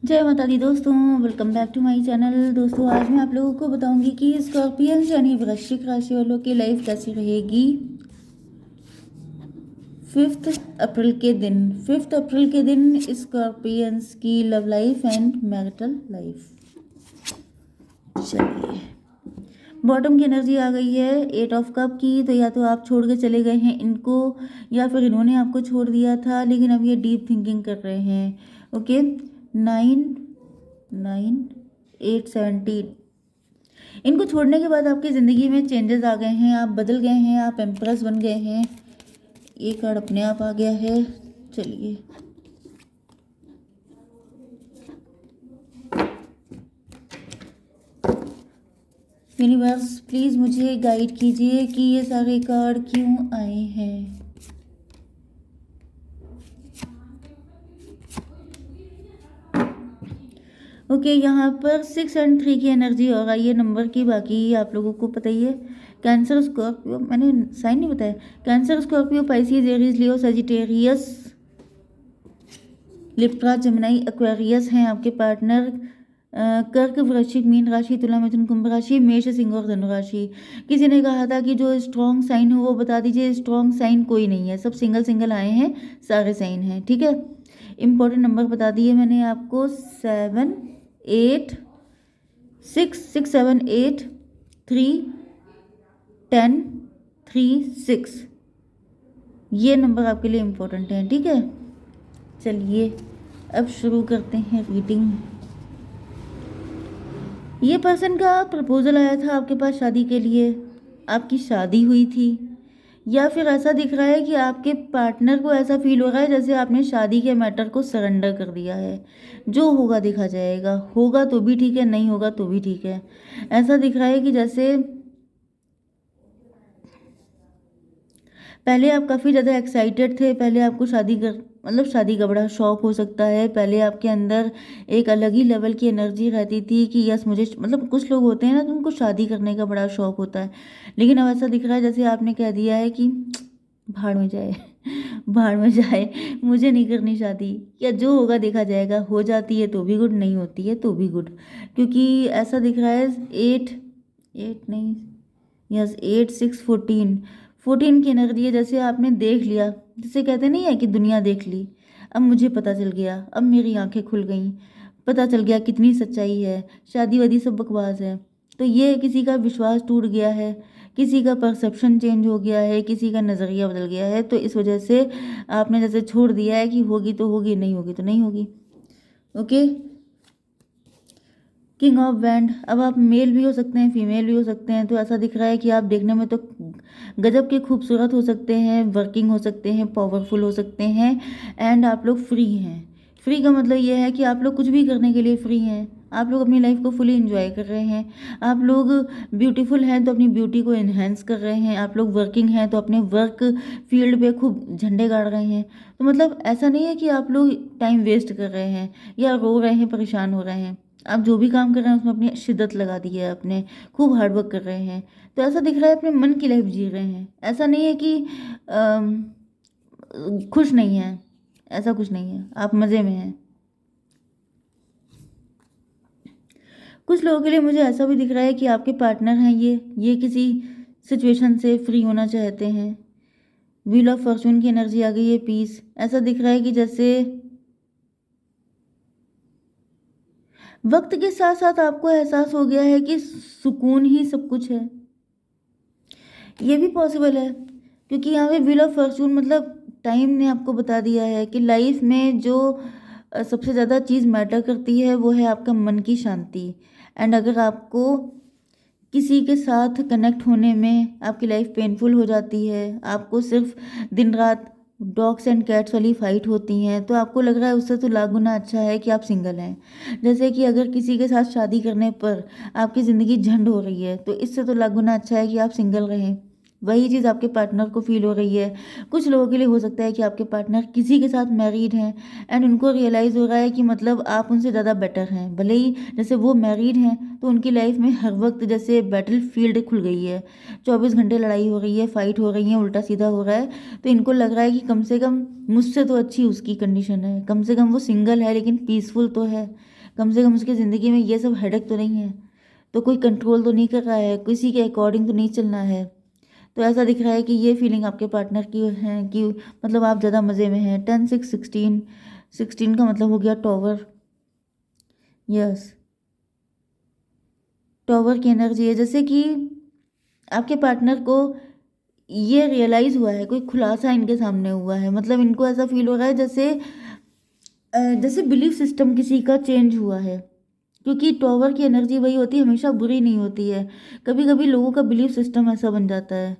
जय माता दी दोस्तों, welcome back to my channel. दोस्तों आज मैं आप लोगों को बताऊंगी कि स्कॉर्पियंस यानी वृश्चिक राशि वालों की लाइफ कैसी रहेगी 5 अप्रैल के दिन स्कॉर्पियंस की love life and marital life. चलिए, बॉटम की एनर्जी आ गई है 8 ऑफ कप की। तो या तो आप छोड़ के चले गए हैं इनको, या फिर इन्होंने आपको छोड़ दिया था, लेकिन अब ये डीप थिंकिंग कर रहे हैं। ओके, 9 9 8 17। इनको छोड़ने के बाद आपकी ज़िंदगी में चेंजेस आ गए हैं, आप बदल गए हैं, आप एम्प्रेस बन गए हैं। ये कार्ड अपने आप आ गया है। चलिए, यूनिवर्स प्लीज़ मुझे गाइड कीजिए कि ये सारे कार्ड क्यों आए हैं। ओके, यहाँ पर 6 और 3 की एनर्जी और आई है नंबर की। बाकी आप लोगों को पता ही है। कैंसर, स्कॉर्पियो, मैंने साइन नहीं बताया। कैंसर, स्कॉर्पियो, पाइसिस, एरीज, लियो, सजिटेरियस, लिब्रा, जमुनाई, एक्वेरियस हैं आपके पार्टनर। कर्क, वृश्चिक, मीन राशि, तुला, मिथुन, कुंभ राशि, मेष, सिंह और धनु राशि। किसी ने कहा था कि जो स्ट्रॉन्ग साइन हो वो बता दीजिए। स्ट्रॉन्ग साइन कोई नहीं है, सब सिंगल सिंगल आए हैं, सारे साइन हैं। ठीक है, इंपॉर्टेंट नंबर बता दिए मैंने आपको। 7 8 6 6 7 8 3 10 3 6, ये नंबर आपके लिए इम्पोर्टेंट है। ठीक है, चलिए अब शुरू करते हैं रीडिंग। ये पर्सन का प्रपोजल आया था आपके पास शादी के लिए, आपकी शादी हुई थी, या फिर ऐसा दिख रहा है कि आपके पार्टनर को ऐसा फील हो रहा है जैसे आपने शादी के मैटर को सरेंडर कर दिया है। जो होगा देखा जाएगा, होगा तो भी ठीक है, नहीं होगा तो भी ठीक है। ऐसा दिख रहा है कि जैसे पहले आप काफ़ी ज़्यादा एक्साइटेड थे, पहले आपको शादी का बड़ा शौक हो सकता है। पहले आपके अंदर एक अलग ही लेवल की एनर्जी रहती थी कि यस मुझे, कुछ लोग होते हैं ना तो उनको शादी करने का बड़ा शौक होता है, लेकिन अब ऐसा दिख रहा है जैसे आपने कह दिया है कि भाड़ में जाए भाड़ में जाए, मुझे नहीं करनी शादी, या जो होगा देखा जाएगा। हो जाती है तो भी गुड, नहीं होती है तो भी गुड, क्योंकि ऐसा दिख रहा है 8 8 नहीं, यस 8 6 14 की एनर्जी है। जैसे आपने देख लिया, जिसे कहते नहीं है कि दुनिया देख ली, अब मुझे पता चल गया, अब मेरी आंखें खुल गईं, पता चल गया कितनी सच्चाई है, शादी वादी सब बकवास है। तो ये किसी का विश्वास टूट गया है, किसी का परसेप्शन चेंज हो गया है, किसी का नज़रिया बदल गया है। तो इस वजह से आपने जैसे छोड़ दिया है कि होगी तो होगी, नहीं होगी तो नहीं होगी। Okay, king of band. अब आप मेल भी हो सकते हैं, फीमेल भी हो सकते हैं। तो ऐसा दिख रहा है कि आप देखने में तो गजब के खूबसूरत हो सकते हैं, वर्किंग हो सकते हैं, पावरफुल हो सकते हैं, एंड आप लोग फ्री हैं। फ्री का मतलब ये है कि आप लोग कुछ भी करने के लिए फ्री हैं। आप लोग अपनी लाइफ को फुली इंजॉय कर रहे हैं। आप लोग ब्यूटीफुल हैं तो अपनी ब्यूटी को इन्हेंस कर रहे हैं। आप लोग वर्किंग हैं तो अपने वर्क फील्ड पे खूब झंडे गाड़ रहे हैं। तो मतलब ऐसा नहीं है कि आप लोग टाइम वेस्ट कर रहे हैं या रो रहे हैं, परेशान हो रहे हैं। आप जो भी काम कर रहे हैं उसमें अपनी शिद्दत लगा दी है, अपने खूब हार्डवर्क कर रहे हैं। तो ऐसा दिख रहा है अपने मन की लाइफ जी रहे हैं। ऐसा नहीं है कि खुश नहीं है, ऐसा कुछ नहीं है, आप मज़े में हैं। कुछ लोगों के लिए मुझे ऐसा भी दिख रहा है कि आपके पार्टनर हैं ये किसी सिचुएशन से फ्री होना चाहते हैं। व्हील ऑफ फॉर्चून की एनर्जी आ गई है, पीस। ऐसा दिख रहा है कि जैसे वक्त के साथ साथ आपको एहसास हो गया है कि सुकून ही सब कुछ है। ये भी पॉसिबल है, क्योंकि यहाँ पे व्हील ऑफ फॉर्चून मतलब टाइम ने आपको बता दिया है कि लाइफ में जो सबसे ज़्यादा चीज़ मैटर करती है वो है आपका मन की शांति। एंड अगर आपको किसी के साथ कनेक्ट होने में आपकी लाइफ पेनफुल हो जाती है, आपको सिर्फ दिन रात डॉग्स एंड कैट्स वाली फाइट होती हैं, तो आपको लग रहा है उससे तो लाख गुना अच्छा है कि आप सिंगल हैं। जैसे कि अगर किसी के साथ शादी करने पर आपकी ज़िंदगी झंड हो रही है, तो इससे तो लाख गुना अच्छा है कि आप सिंगल रहें। वही चीज़ आपके पार्टनर को फील हो रही है। कुछ लोगों के लिए हो सकता है कि आपके पार्टनर किसी के साथ मैरिड हैं एंड उनको रियलाइज़ हो रहा है कि मतलब आप उनसे ज़्यादा बेटर हैं। भले ही जैसे वो मैरिड हैं तो उनकी लाइफ में हर वक्त जैसे बैटल फील्ड खुल गई है, 24 घंटे लड़ाई हो रही है, फाइट हो रही है, उल्टा सीधा हो रहा है। तो इनको लग रहा है कि कम से कम मुझसे तो अच्छी उसकी कंडीशन है, कम से कम वो सिंगल है लेकिन पीसफुल तो है। कम से कम उसकी ज़िंदगी में ये सब हेडेक तो नहीं है, तो कोई कंट्रोल तो नहीं कर रहा है, किसी के अकॉर्डिंग तो नहीं चलना है। तो ऐसा दिख रहा है कि ये फीलिंग आपके पार्टनर की है कि मतलब आप ज़्यादा मज़े में हैं। 10 6 16, 16 का मतलब हो गया टॉवर। यस, टॉवर की एनर्जी है, जैसे कि आपके पार्टनर को ये रियलाइज़ हुआ है, कोई खुलासा इनके सामने हुआ है, मतलब इनको ऐसा फील हो रहा है जैसे जैसे बिलीफ सिस्टम किसी का चेंज हुआ है, क्योंकि टॉवर की एनर्जी वही होती है, हमेशा बुरी नहीं होती है। कभी कभी लोगों का बिलीफ सिस्टम ऐसा बन जाता है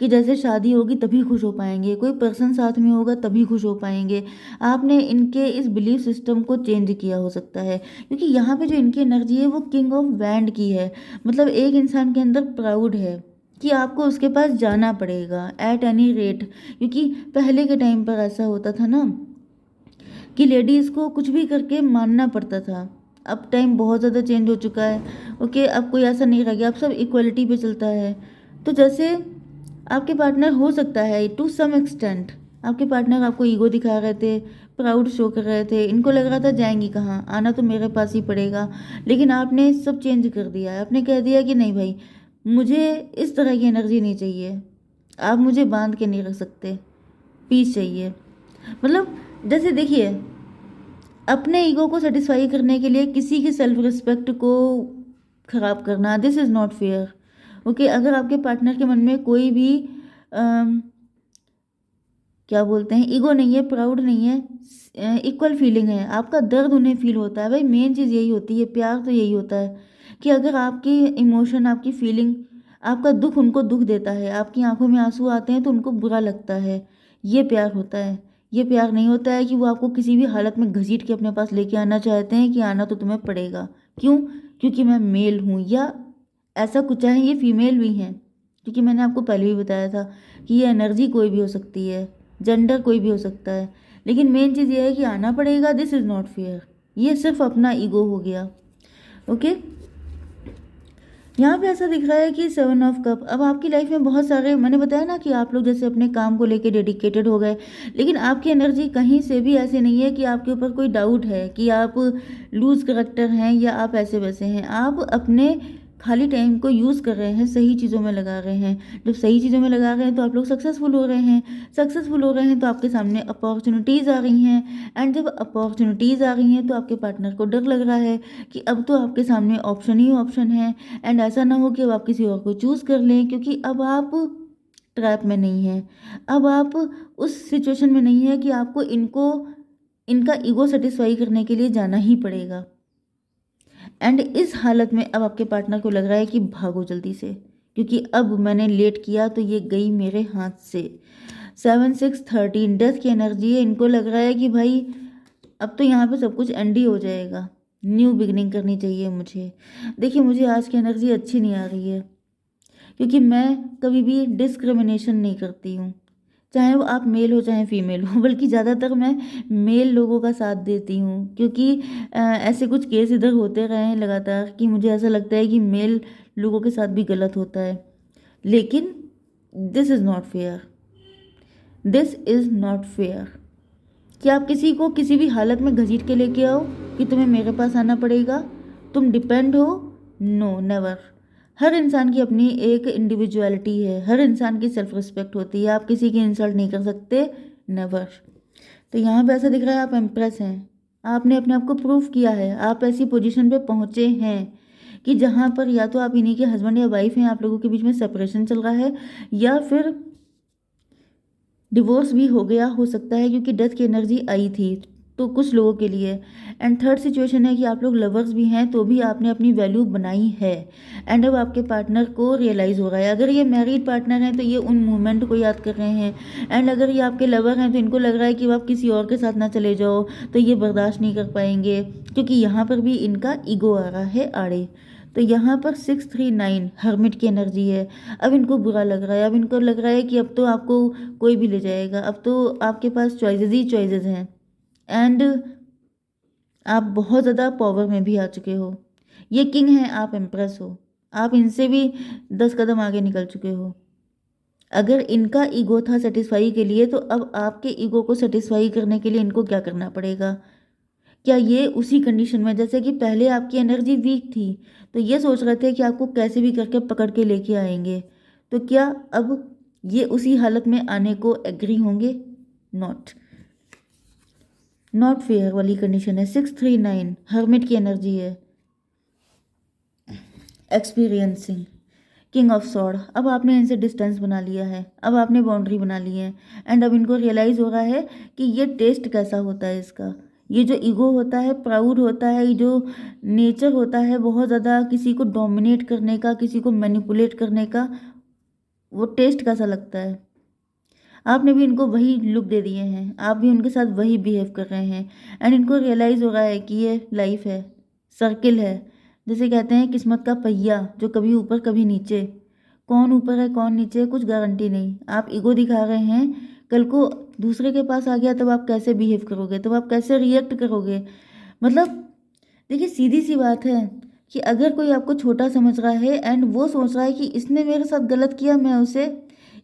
कि जैसे शादी होगी तभी खुश हो पाएंगे, कोई पर्सन साथ में होगा तभी खुश हो पाएंगे। आपने इनके इस बिलीफ सिस्टम को चेंज किया हो सकता है, क्योंकि यहाँ पे जो इनकी एनर्जी है वो किंग ऑफ वैंड की है। मतलब एक इंसान के अंदर प्राउड है कि आपको उसके पास जाना पड़ेगा एट एनी रेट, क्योंकि पहले के टाइम पर ऐसा होता था ना कि लेडीज़ को कुछ भी करके मानना पड़ता था। अब टाइम बहुत ज़्यादा चेंज हो चुका है। ओके, अब कोई ऐसा नहीं रह गया, अब सब इक्वलिटी पे चलता है। तो जैसे आपके पार्टनर हो सकता है टू सम एक्सटेंट, आपके पार्टनर आपको ईगो दिखा रहे थे, प्राउड शो कर रहे थे, इनको लग रहा था जाएंगी कहाँ, आना तो मेरे पास ही पड़ेगा। लेकिन आपने सब चेंज कर दिया है, आपने कह दिया कि नहीं भाई, मुझे इस तरह की एनर्जी नहीं चाहिए, आप मुझे बांध के नहीं रख सकते, पीस चाहिए। मतलब जैसे देखिए, अपने ईगो को सेटिस्फाई करने के लिए किसी की सेल्फ रिस्पेक्ट को खराब करना, this is not fair. Okay, अगर आपके पार्टनर के मन में कोई भी क्या बोलते हैं, ईगो नहीं है, प्राउड नहीं है, इक्वल फीलिंग है, आपका दर्द उन्हें फील होता है। भाई मेन चीज़ यही होती है, प्यार तो यही होता है कि अगर आपकी इमोशन, आपकी फीलिंग, आपका दुख उनको दुख देता है, आपकी आंखों में आंसू आते हैं तो उनको बुरा लगता है, ये प्यार होता है। ये प्यार नहीं होता है कि वो आपको किसी भी हालत में घसीट के अपने पास लेके आना चाहते हैं कि आना तो तुम्हें पड़ेगा, क्यों, क्योंकि मैं मेल हूँ, या ऐसा कुछ है, ये फीमेल भी हैं, क्योंकि मैंने आपको पहले भी बताया था कि ये एनर्जी कोई भी हो सकती है, जेंडर कोई भी हो सकता है। लेकिन मेन चीज़ ये है कि आना पड़ेगा, दिस इज़ नॉट फेयर, ये सिर्फ अपना ईगो हो गया। ओके, यहाँ पे ऐसा दिख रहा है कि 7 ऑफ कप। अब आपकी लाइफ में बहुत सारे, मैंने बताया ना कि आप लोग जैसे अपने काम को लेके डेडिकेटेड हो गए, लेकिन आपकी एनर्जी कहीं से भी ऐसे नहीं है कि आपके ऊपर कोई डाउट है कि आप लूज करेक्टर हैं या आप ऐसे वैसे हैं। आप अपने खाली टाइम को यूज़ कर रहे हैं, सही चीज़ों में लगा रहे हैं। जब सही चीज़ों में लगा रहे हैं तो आप लोग सक्सेसफुल हो रहे हैं, सक्सेसफुल हो रहे हैं तो आपके सामने अपॉर्चुनिटीज़ आ रही हैं, एंड जब अपॉर्चुनिटीज़ आ रही हैं तो आपके पार्टनर को डर लग रहा है कि अब तो आपके सामने ऑप्शन ही ऑप्शन है, एंड ऐसा ना हो कि अब आप किसी और को चूज़ कर लें, क्योंकि अब आप ट्रैप में नहीं हैं, अब आप उस सिचुएशन में नहीं है कि आपको इनका ईगो सेटिस्फाई करने के लिए जाना ही पड़ेगा। एंड इस हालत में अब आपके पार्टनर को लग रहा है कि भागो जल्दी से, क्योंकि अब मैंने लेट किया तो ये गई मेरे हाथ से। 7 6 13 डेथ की एनर्जी है, इनको लग रहा है कि भाई अब तो यहाँ पे सब कुछ एंड ही हो जाएगा, न्यू बिगनिंग करनी चाहिए मुझे। देखिए, मुझे आज की एनर्जी अच्छी नहीं आ रही है, क्योंकि मैं कभी भी डिस्क्रिमिनेशन नहीं करती हूँ, चाहे वो आप मेल हो चाहे फीमेल हो, बल्कि ज़्यादातर मैं मेल लोगों का साथ देती हूँ, क्योंकि ऐसे कुछ केस इधर होते रहे हैं लगातार कि मुझे ऐसा लगता है कि मेल लोगों के साथ भी गलत होता है। लेकिन this is not fair, this is not fair कि आप किसी को किसी भी हालत में घसीट के लेके आओ कि तुम्हें मेरे पास आना पड़ेगा, तुम डिपेंड हो। No, never. हर इंसान की अपनी एक इंडिविजुअलिटी है, हर इंसान की सेल्फ रिस्पेक्ट होती है, आप किसी की इंसल्ट नहीं कर सकते, नेवर। तो यहाँ पे ऐसा दिख रहा है आप एम्प्रेस हैं, आपने अपने आप को प्रूव किया है, आप ऐसी पोजीशन पे पहुँचे हैं कि जहाँ पर या तो आप इन्हीं के हस्बैंड या वाइफ हैं, आप लोगों के बीच में सेपरेशन चल रहा है, या फिर डिवोर्स भी हो गया हो सकता है, क्योंकि डेथ की एनर्जी आई थी तो कुछ लोगों के लिए। एंड थर्ड सिचुएशन है कि आप लोग लवर्स भी हैं तो भी आपने अपनी वैल्यू बनाई है, एंड अब आपके पार्टनर को रियलाइज़ हो रहा है। अगर ये मैरिड पार्टनर हैं तो ये उन मोमेंट को याद कर रहे हैं, एंड अगर ये आपके लवर हैं तो इनको लग रहा है कि आप किसी और के साथ ना चले जाओ, तो ये बर्दाश्त नहीं कर पाएंगे, क्योंकि यहाँ पर भी इनका ईगो आ रहा है आड़े। तो यहाँ पर 6 3 9 हर्मिट की एनर्जी है। अब इनको बुरा लग रहा है, अब इनको लग रहा है कि अब तो आपको कोई भी ले जाएगा, अब तो आपके पास चॉइसेस ही चॉइसेस हैं, एंड आप बहुत ज़्यादा पावर में भी आ चुके हो। ये किंग हैं, आप एम्प्रेस हो, आप इनसे भी 10 कदम आगे निकल चुके हो। अगर इनका ईगो था सेटिस्फाई के लिए, तो अब आपके ईगो को सेटिस्फाई करने के लिए इनको क्या करना पड़ेगा क्या ये उसी कंडीशन में, जैसे कि पहले आपकी एनर्जी वीक थी तो ये सोच रहे थे कि आपको कैसे भी करके पकड़ के लेके आएंगे, तो क्या अब ये उसी हालत में आने को एग्री होंगे? नॉट, नॉट फेयर वाली कंडीशन है। 639 हर्मिट की एनर्जी है। एक्सपीरियंसिंग किंग ऑफ सॉर्ड, अब आपने इनसे डिस्टेंस बना लिया है, अब आपने बाउंड्री बना ली है, एंड अब इनको रियलाइज़ हो रहा है कि ये टेस्ट कैसा होता है इसका। ये जो ईगो होता है, प्राउड होता है, ये जो नेचर होता है बहुत ज़्यादा किसी को डोमिनेट करने का, किसी को मैनिपुलेट करने का, वो टेस्ट कैसा लगता है। आपने भी इनको वही लुक दे दिए हैं, आप भी उनके साथ वही बिहेव कर रहे हैं, एंड इनको रियलाइज़ हो रहा है कि ये लाइफ है, सर्किल है। जैसे कहते हैं किस्मत का पहिया जो कभी ऊपर कभी नीचे, कौन ऊपर है कौन नीचे है कुछ गारंटी नहीं। आप ईगो दिखा रहे हैं, कल को दूसरे के पास आ गया तब आप कैसे बिहेव करोगे, तब आप कैसे रिएक्ट करोगे। मतलब देखिए सीधी सी बात है कि अगर कोई आपको छोटा समझ रहा है एंड वो सोच रहा है कि इसने मेरे साथ गलत किया, मैं उसे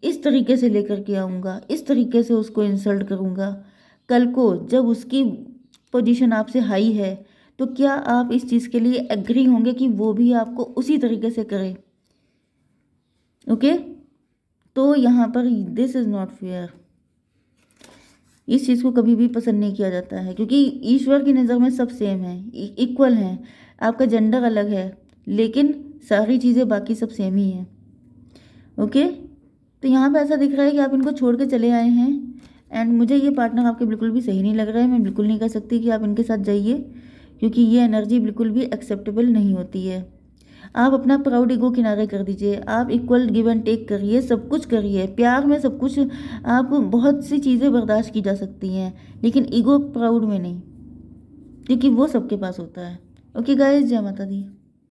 इस तरीके से लेकर के आऊँगा, इस तरीके से उसको इंसल्ट करूँगा, कल को जब उसकी पोजीशन आपसे हाई है तो क्या आप इस चीज़ के लिए एग्री होंगे कि वो भी आपको उसी तरीके से करे? ओके, तो यहाँ पर दिस इज़ नॉट फेयर। इस चीज़ को कभी भी पसंद नहीं किया जाता है, क्योंकि ईश्वर की नज़र में सब सेम है, इक्वल हैं। आपका जेंडर अलग है लेकिन सारी चीज़ें बाकी सब सेम ही हैं। ओके, तो यहाँ पे ऐसा दिख रहा है कि आप इनको छोड़ के चले आए हैं, एंड मुझे ये पार्टनर आपके बिल्कुल भी सही नहीं लग रहा है। मैं बिल्कुल नहीं कह सकती कि आप इनके साथ जाइए, क्योंकि ये एनर्जी बिल्कुल भी एक्सेप्टेबल नहीं होती है। आप अपना प्राउड ईगो किनारे कर दीजिए, आप इक्वल गिव एंड टेक करिए, सब कुछ करिए। प्यार में सब कुछ, आप बहुत सी चीज़ें बर्दाश्त की जा सकती हैं लेकिन ईगो प्राउड में नहीं, क्योंकि वो सबके पास होता है। ओके गाइस, जय माता दी।